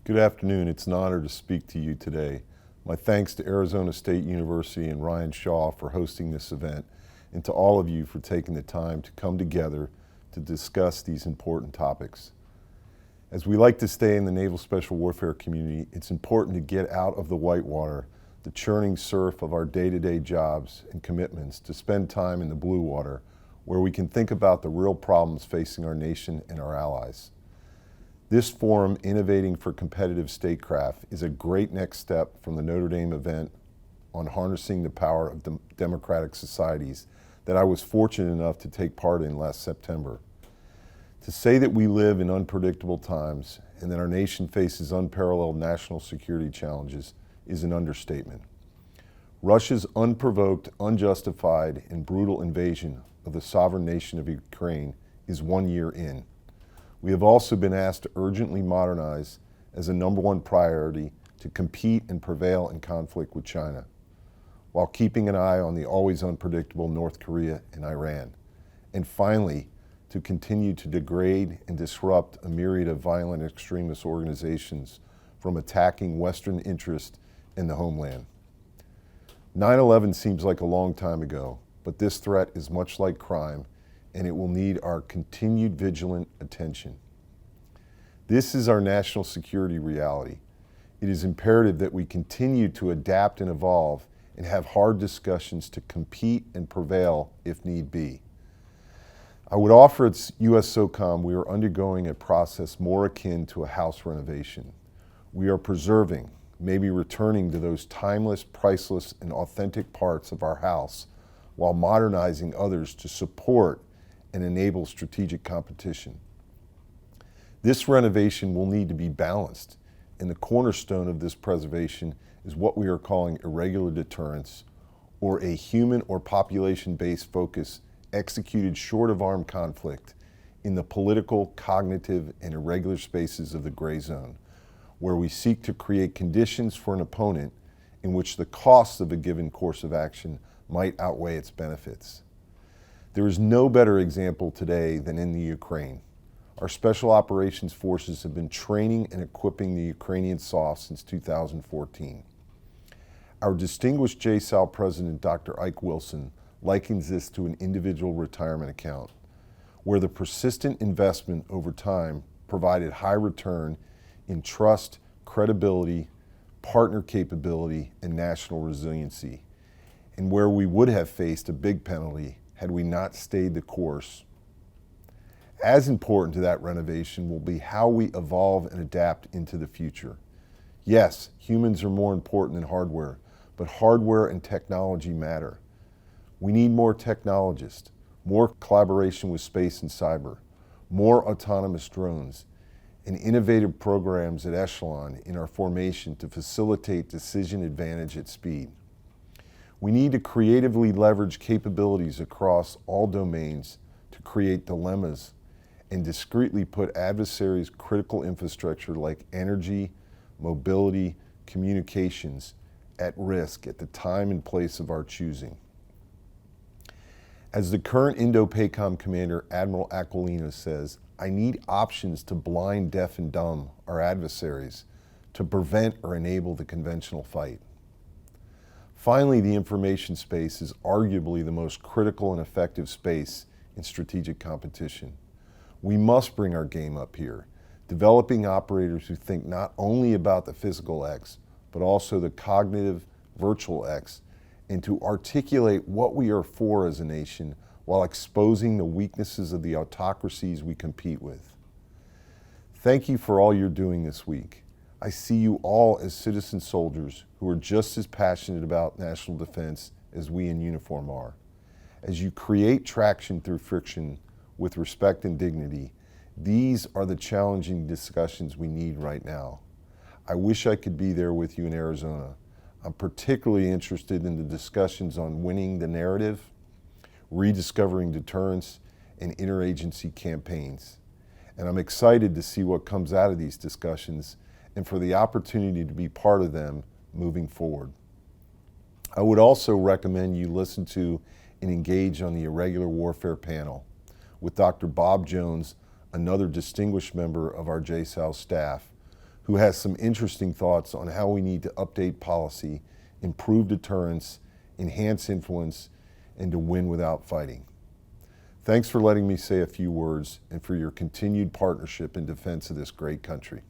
Good afternoon. It's an honor to speak to you today. My thanks to Arizona State University and Ryan Shaw for hosting this event, and to all of you for taking the time to come together to discuss these important topics. As we like to stay in the Naval Special Warfare community, it's important to get out of the whitewater, the churning surf of our day-to-day jobs and commitments, to spend time in the blue water, where we can think about the real problems facing our nation and our allies. This forum, Innovating for Competitive Statecraft, is a great next step from the Notre Dame event on harnessing the power of democratic societies that I was fortunate enough to take part in last September. To say that we live in unpredictable times and that our nation faces unparalleled national security challenges is an understatement. Russia's unprovoked, unjustified, and brutal invasion of the sovereign nation of Ukraine is 1 year in. We have also been asked to urgently modernize as a #1 priority to compete and prevail in conflict with China, while keeping an eye on the always unpredictable North Korea and Iran. And finally, to continue to degrade and disrupt a myriad of violent extremist organizations from attacking Western interests in the homeland. 9/11 seems like a long time ago, but this threat is much like crime, and it will need our continued vigilant attention. This is our national security reality. It is imperative that we continue to adapt and evolve and have hard discussions to compete and prevail if need be. I would offer at U.S. SOCOM we are undergoing a process more akin to a house renovation. We are preserving, maybe returning to those timeless, priceless, and authentic parts of our house while modernizing others to support and enable strategic competition. This renovation will need to be balanced, and the cornerstone of this preservation is what we are calling irregular deterrence, or a human or population-based focus executed short of armed conflict in the political, cognitive, and irregular spaces of the gray zone, where we seek to create conditions for an opponent in which the costs of a given course of action might outweigh its benefits. There is no better example today than in the Ukraine. Our Special Operations Forces have been training and equipping the Ukrainian SOF since 2014. Our distinguished JSAL President, Dr. Ike Wilson, likens this to an individual retirement account, where the persistent investment over time provided high return in trust, credibility, partner capability, and national resiliency, and where we would have faced a big penalty had we not stayed the course. As important to that renovation will be how we evolve and adapt into the future. Yes, humans are more important than hardware, but hardware and technology matter. We need more technologists, more collaboration with space and cyber, more autonomous drones, and innovative programs at Echelon in our formation to facilitate decision advantage at speed. We need to creatively leverage capabilities across all domains to create dilemmas and discreetly put adversaries' critical infrastructure like energy, mobility, communications at risk at the time and place of our choosing. As the current Indo-PACOM commander, Admiral Aquilino, says, I need options to blind, deaf, and dumb our adversaries to prevent or enable the conventional fight. Finally, the information space is arguably the most critical and effective space in strategic competition. We must bring our game up here, developing operators who think not only about the physical X, but also the cognitive virtual X, and to articulate what we are for as a nation while exposing the weaknesses of the autocracies we compete with. Thank you for all you're doing this week. I see you all as citizen soldiers who are just as passionate about national defense as we in uniform are. As you create traction through friction with respect and dignity, these are the challenging discussions we need right now. I wish I could be there with you in Arizona. I'm particularly interested in the discussions on winning the narrative, rediscovering deterrence, and interagency campaigns. And I'm excited to see what comes out of these discussions and for the opportunity to be part of them moving forward. I would also recommend you listen to and engage on the Irregular Warfare panel with Dr. Bob Jones, another distinguished member of our JSAL staff, who has some interesting thoughts on how we need to update policy, improve deterrence, enhance influence, and to win without fighting. Thanks for letting me say a few words and for your continued partnership in defense of this great country.